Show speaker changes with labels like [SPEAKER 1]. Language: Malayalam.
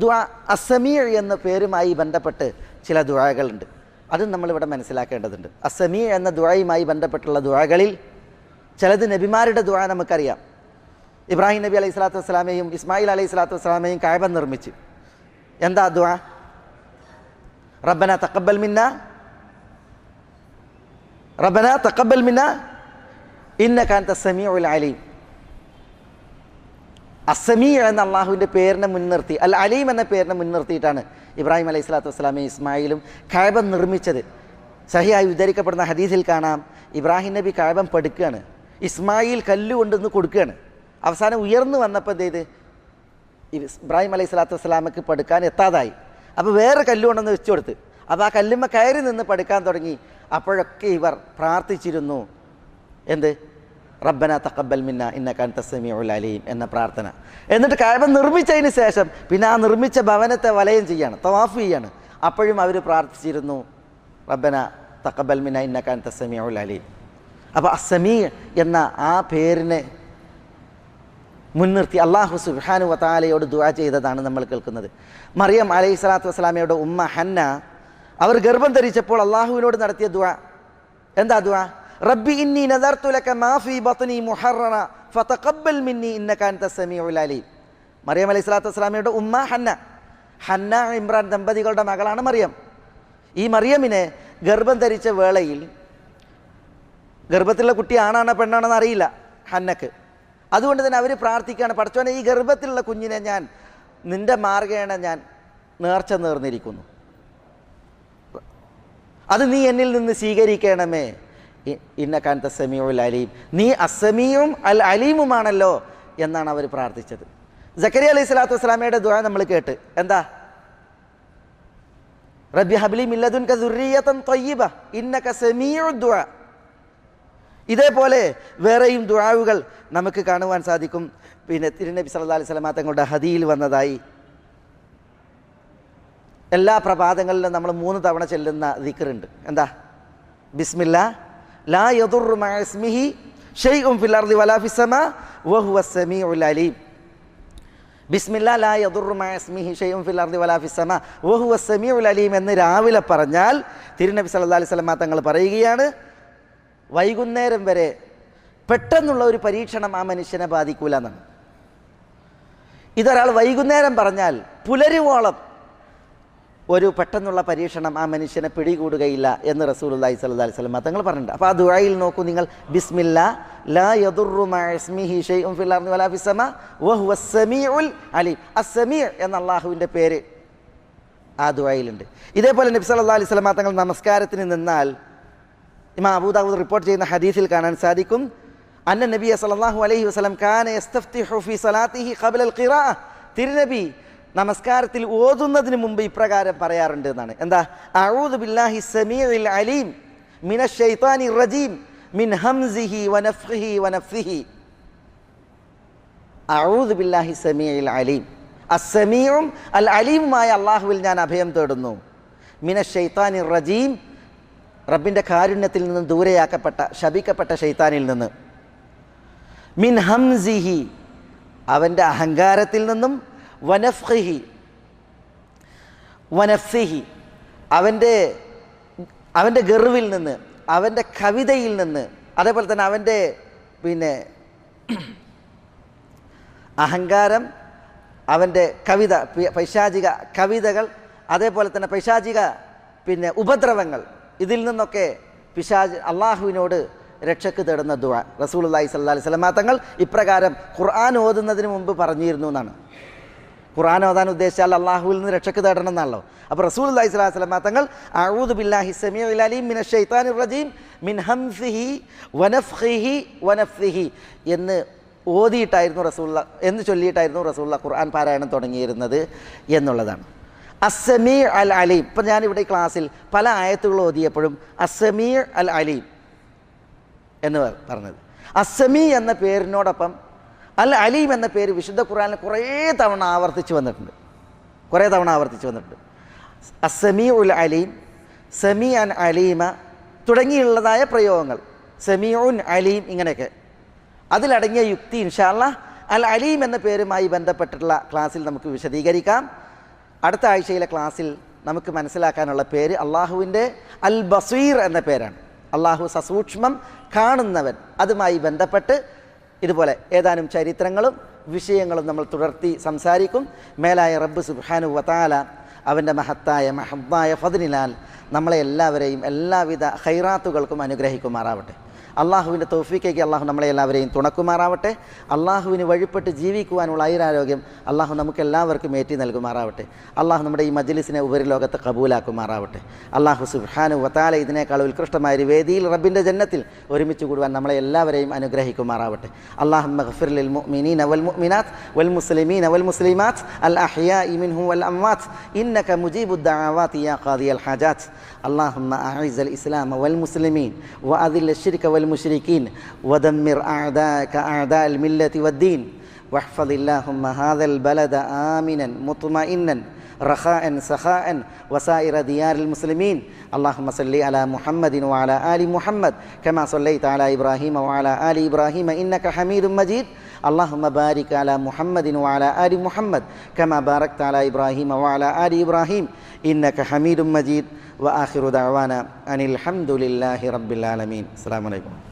[SPEAKER 1] ദുആ അസ്സമീഉ എന്ന പേരുമായി ബന്ധപ്പെട്ട് ചില ദുആകളുണ്ട്. അതും നമ്മളിവിടെ മനസ്സിലാക്കേണ്ടതുണ്ട്. അസ്സമീഉ എന്ന ദുആയുമായി ബന്ധപ്പെട്ടുള്ള ദുആകളിൽ ചിലത് നബിമാരുടെ ദുആ നമുക്കറിയാം. ഇബ്രാഹിം നബി അലൈഹി സ്വലാത്തു വസ്സലാമയും ഇസ്മായിൽ അലൈഹി സ്വലാത്തു വസ്സലാമയും കഅബ നിർമ്മിച്ചു. എന്താ ദുആ? റബ്ബന തഖബ്ബൽ മിന്നാ ഇന്നക അൻത സമീഉൽ അലീം. അസ്സമീഉ എന്ന അള്ളാഹുവിൻ്റെ പേരിനെ മുൻനിർത്തി, അൽ അലീം എന്ന പേരിനെ മുൻനിർത്തിയിട്ടാണ് ഇബ്രാഹിം അലൈഹി സ്വലാത്തു വസ്സലാമയും ഇസ്മായിലും കഅബ നിർമ്മിച്ചത്. സഹിയായി ഉദ്ധരിക്കപ്പെടുന്ന ഹദീസിൽ കാണാം, ഇബ്രാഹിം നബി കഅബ പടുക്കുകയാണ്, ഇസ്മായിൽ കല്ലുകൊണ്ടെന്ന് കൊടുക്കുകയാണ്. അവസാനം ഉയർന്നു വന്നപ്പോൾ എന്ത് ചെയ്ത്, ഇബ്രാഹിം അലൈഹി സ്വലാത്തു വസ്സലാമക്ക് പടുക്കാൻ എത്താതായി. അപ്പോൾ വേറെ കല്ലുകൊണ്ടെന്ന് വെച്ചു കൊടുത്ത്. അപ്പോൾ ആ കല്ലുമ്മ കയറി നിന്ന് പടുക്കാൻ തുടങ്ങി. അപ്പോഴൊക്കെ ഇവർ പ്രാർത്ഥിച്ചിരുന്നു എന്ത്? റബ്ബന തഖബ്ബൽ മിന്നാ ഇന്നക അൻത സമീഉൽ അലീം എന്ന പ്രാർത്ഥന. എന്നിട്ട് കഅബ നിർമ്മിച്ചതിന് ശേഷം പിന്നെ ആ നിർമ്മിച്ച ഭവനത്തെ വലയം ചെയ്യാണ്, തവാഫ് ചെയ്യാണ്. അപ്പോഴും അവർ പ്രാർത്ഥിച്ചിരുന്നു റബ്ബന തഖബ്ബൽ മിന്നാ ഇന്നക അൻത സമീഉൽ അലീം. അപ്പോൾ അസ്സമീ എന്ന ആ പേരിനെ മുൻനിർത്തി അല്ലാഹു സുബ്ഹാനഹു വ തആലയോട് ദുആ ചെയ്തതാണ് നമ്മൾ കേൾക്കുന്നത്. മറിയം അലൈഹി സ്വലാത്തു വസ്സലാമയുടെ ഉമ്മ ഹന്ന അവർ ഗർഭം ധരിച്ചപ്പോൾ അള്ളാഹുവിനോട് നടത്തിയ ദുആ എന്താ? ദുആ റബ്ബി ഇന്നി നദർതു ലക മാ ഫീ ബത്നി മുഹററ ഫതഖബ്ബൽ മിന്നി ഇന്നക അൻത സമീഉൽ അലീം. മറിയം അലൈഹി സ്വലാത്തു വസ്സലാമയുടെ ഉമ്മ ഹന്ന ഇമ്രാൻ ദമ്പതികളുടെ മകളാണ് മറിയം. ഈ മറിയമിനെ ഗർഭം ധരിച്ച വേളയിൽ, ഗർഭത്തിലുള്ള കുട്ടി ആണാണോ പെണ്ണാണെന്ന് അറിയില്ല ഹന്നക്ക്. അതുകൊണ്ട് തന്നെ അവർ പ്രാർത്ഥിക്കുകയാണ്, പടച്ചോനെ ഈ ഗർഭത്തിലുള്ള കുഞ്ഞിനെ ഞാൻ നിൻ്റെ മാർഗേണ ഞാൻ നേർച്ച നേർന്നിരിക്കുന്നു, അത് നീ എന്നിൽ നിന്ന് സ്വീകരിക്കണമേ. ഇന്നക അൻത സമീഉൽ അലീം, നീ അസ്സമീഉം അൽ അലീമുമാണല്ലോ എന്നാണ് അവർ പ്രാർത്ഥിച്ചത്. സക്കരിയ അലൈഹി സ്വലാത്തു വസ്സലാമയുടെ ദുആ നമ്മൾ കേട്ട് എന്താ? റബ്ബി ഹബ്ലി മിൻ ലദുൻക ദുർരിയതൻ ത്വയ്യിബ ഇന്നക സമീഉദ് ദുആ. ഇതേപോലെ വേറെയും ദുആവുകൾ നമുക്ക് കാണുവാൻ സാധിക്കും. പിന്നെ തിരുനബി സല്ലല്ലാഹു അലൈഹി വസല്ലം തങ്ങളുടെ ഹദീയിൽ വന്നതായി എല്ലാ പ്രഭാതങ്ങളിലും നമ്മൾ 3 തവണ ചെല്ലുന്ന ദിക്റുണ്ട്. എന്താ? ബിസ്മില്ലാ ലാ യദുറു മഅ ഇസ്മിഹി ഷൈഉൻ ഫിൽ അർദി വലാ ഫിസ് സമാ വഹുവ സമീഉൽ അലീം. ബിസ്മില്ലാ ലാ യദുറു മഅ ഇസ്മിഹി ഷൈഉൻ ഫിൽ അർദി വലാ ഫിസ് സമാ വഹുവ സമീഉൽ അലീം എന്ന് രാവിലെ പറഞ്ഞാൽ തിരുനബി സല്ലല്ലാഹു അലൈഹി വസല്ലം തങ്ങൾ പറയുകയാണ്, വൈകുന്നേരം വരെ പെട്ടെന്നുള്ള ഒരു പരീക്ഷണം ആ മനുഷ്യനെ ബാധിക്കൂല എന്നാണ്. ഇതൊരാൾ വൈകുന്നേരം പറഞ്ഞാൽ പുലരുവോളം ഒരു പെട്ടെന്നുള്ള പരീക്ഷണം ആ മനുഷ്യനെ പിടികൂടുകയില്ല എന്ന് റസൂലുള്ളാഹി സ്വല്ലല്ലാഹു അലൈഹി വസല്ലം തങ്ങൾ പറഞ്ഞിട്ടുണ്ട്. അപ്പോൾ ആ ദുആയിൽ നോക്കൂ നിങ്ങൾ, ബിസ്മില്ലാ ലാ യദുറു മഅ ഇസ്മിഹി ഷൈഉൻ ഫിൽ അർദി വലാ ഫിസ് സമാ വഹുവ സമീഉൽ അലീം. അസ്സമീഉ എന്ന അല്ലാഹുവിൻ്റെ പേര് ആ ദുആയിലുണ്ട്. ഇതേപോലെ നബി സല്ലല്ലാഹു അലൈഹി വസല്ലം തങ്ങൾ നമസ്കാരത്തിന് നിന്നാൽ ഇമാം അബൂ ദാവൂദ് റിപ്പോർട്ട് ചെയ്യുന്ന ഹദീസിൽ കാണാൻ സാധിക്കും, അന്ന നബിയ സല്ലല്ലാഹു അലൈഹി വസല്ലം കാന യസ്തഫ്തിഹു ഫീ സലാത്തിഹി ഖബ്ല അൽ ഖിറാഅ. തിരുനബി നമസ്കാരത്തിൽ ഓതുന്നതിന് മുമ്പ് ഇപ്രകാരം പറയാറുണ്ട് എന്നാണ്. എന്താ? അഊദു ബില്ലാഹി സമീഉൽ അലീം മിനശ് ശൈത്താനിർ റജീം മിൻ ഹംസിഹി വനഫ്ഖിഹി വനഫ്സിഹി. അഊദു ബില്ലാഹി സമീഉൽ അലീം, അസ്സമീഉം അൽ അലീമുമായ അല്ലാഹുവിൽ ഞാൻ അഭയം തേടുന്നു. മിനശ് ശൈത്താനിർ റജീം, റബ്ബിൻ്റെ കാരുണ്യത്തിൽ നിന്നും ദൂരെയാക്കപ്പെട്ട ശപിക്കപ്പെട്ട ശൈത്താനിൽ നിന്ന്. മിൻ ഹംസിഹി, അവൻ്റെ അഹങ്കാരത്തിൽ നിന്നും. വനഫ്ഖിഹി വനഫ്സിഹി, അവൻ്റെ ഗർവിൽ നിന്ന്, അവൻ്റെ കവിതയിൽ നിന്ന്. അതേപോലെ തന്നെ അവൻ്റെ അഹങ്കാരം, അവൻ്റെ കവിത, പൈശാചിക കവിതകൾ, അതേപോലെ തന്നെ പൈശാചിക ഉപദ്രവങ്ങൾ, ഇതിൽ നിന്നൊക്കെ അള്ളാഹുവിനോട് രക്ഷക്ക് തേടുന്ന ദുആ റസൂലുള്ളാഹി സ്വല്ലല്ലാഹു അലൈഹി വസല്ലം തങ്ങൾ ഇപ്രകാരം ഖുർആൻ ഓതുന്നതിന് മുമ്പ് പറഞ്ഞിരുന്നു എന്നാണ്. ഖുർആൻ ഓതാൻ ഉദ്ദേശിച്ചാൽ അള്ളാഹുവിൽ നിന്ന് രക്ഷക്ക് തേടണം എന്നാണല്ലോ. അപ്പോൾ റസൂലുള്ളാഹി സ്വല്ലല്ലാഹു അലൈഹി വസല്ലം തങ്ങൾ അഊദു ബില്ലാഹി സമീഉൽ അലീം മിനശ് ശൈത്താനിർ റജീം മിൻ ഹംസിഹി വനഫ്ഖിഹി വനഫ്സിഹി എന്ന് ഓതിയിട്ടായിരുന്നു എന്ന് ചൊല്ലിയിട്ടായിരുന്നു റസൂലുള്ളാഹി ഖുർആൻ പാരായണം തുടങ്ങിയിരുന്നത് എന്നുള്ളതാണ്. അസ്സമീ അൽ അലീം. ഇപ്പം ഞാനിവിടെ ഈ ക്ലാസ്സിൽ പല ആയത്തുകൾ ഓതിയപ്പോഴും അസ്സമീ അൽ അലീം എന്ന് പറഞ്ഞത്. അസ്സമീ എന്ന പേരിനോടൊപ്പം അൽ അലീം എന്ന പേര് വിശുദ്ധ ഖുർആനിൽ കുറേ തവണ ആവർത്തിച്ച് വന്നിട്ടുണ്ട്. അസ്സമീ ഉൽ അലീം, സമീ അൻ അലീമ തുടങ്ങിയുള്ളതായ പ്രയോഗങ്ങൾ, സമീഉൻ അലീം, ഇങ്ങനെയൊക്കെ അതിലടങ്ങിയ യുക്തി ഇൻഷാ അല്ലാഹ് അൽ അലീം എന്ന പേരുമായി ബന്ധപ്പെട്ടിട്ടുള്ള ക്ലാസ്സിൽ നമുക്ക് വിശദീകരിക്കാം. അടുത്ത ആഴ്ചയിലെ ക്ലാസ്സിൽ നമുക്ക് മനസ്സിലാക്കാനുള്ള പേര് അള്ളാഹുവിൻ്റെ അൽ ബസീർ എന്ന പേരാണ്. അള്ളാഹു സസൂക്ഷ്മം കാണുന്നവൻ. അതുമായി ബന്ധപ്പെട്ട് ഇതുപോലെ ഏതാനും ചരിത്രങ്ങളും വിഷയങ്ങളും നമ്മൾ തുടർത്തി സംസാരിക്കും. മേലായ റബ്ബ് സുബ്ഹാനഹു വ തആല അവൻ്റെ മഹത്തായ ഫദ്ലിനാൽ നമ്മളെ എല്ലാവരെയും എല്ലാവിധ ഖൈറാത്തുകൾക്കും അനുഗ്രഹിക്കുമാറാവട്ടെ. അള്ളാഹുവിൻ്റെ തൗഫീഖേക്ക് അള്ളാഹു നമ്മളെ എല്ലാവരെയും തുണക്കുമാറാവട്ടെ. അള്ളാഹുവിന് വഴിപ്പെട്ട് ജീവിക്കുവാനുള്ള ഐരാരോഗ്യം അള്ളാഹു നമുക്ക് എല്ലാവർക്കും ഏറ്റി നൽകുമാറാവട്ടെ. അള്ളാഹു നമ്മുടെ ഈ മജ്ലിസിനെ ഉപരിലോകത്ത് കബൂലാക്കുമാറാവട്ടെ. അള്ളാഹു സുബ്ഹാനഹു വ തആല ഇതിനേക്കാൾ ഉത്കൃഷ്ടമായ ഒരു വേദിയിൽ റബ്ബിൻ്റെ ജന്നത്തിൽ ഒരുമിച്ച് കൂടുവാൻ നമ്മളെ എല്ലാവരെയും അനുഗ്രഹിക്കുമാറാവട്ടെ. അല്ലാഹുമ്മ ഗ്ഫിർ ലിൽ മുഅ്മിനീന വൽ മുഅ്മിനാത്ത് വൽ മുസ്ലിമീന വൽ മുസ്ലിമാത്ത് അൽ അഹ്യാഇ മിൻഹും വൽ അംവാത്ത് ഇന്നക മുജീബുദ് ദഅവാതി യാ ഖാദിയൽ ഹാജാത്ത്. അല്ലാഹുമ്മ അഇസ്സൽ ഇസ്ലാമ വൽ മുസ്ലിമീൻ വഅദിൽ അശ്ശിർക والمشركين ودمر أعداءك أعداء الملة والدين واحفظ اللهم هذا البلد آمنا مطمئنا رخاء سخاء وسائر ديار المسلمين. اللهم صل على محمد وعلى آل محمد كما صليت على إبراهيم وعلى آل إبراهيم إنك حميد مجيد. اللهم بارك على محمد وعلى آل محمد كما باركت على إبراهيم وعلى آل إبراهيم إنك حميد مجيد. وآخر دعوانا أن الحمد لله رب العالمين. السلام عليكم.